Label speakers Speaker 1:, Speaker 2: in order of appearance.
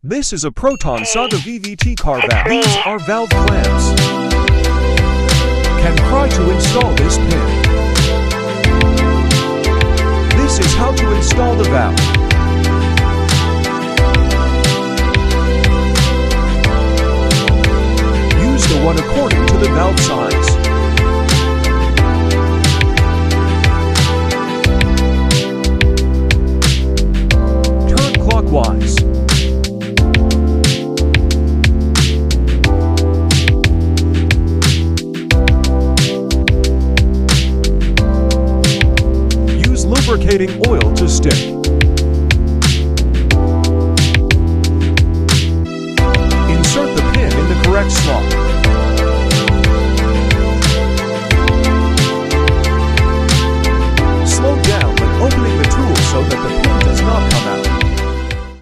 Speaker 1: This is a Proton Saga VVT car valve. These are valve clamps. Can try to install this pin. This is how to install the valve. Use the one according to the valve size. Turn clockwise. Use lubricating oil to stick.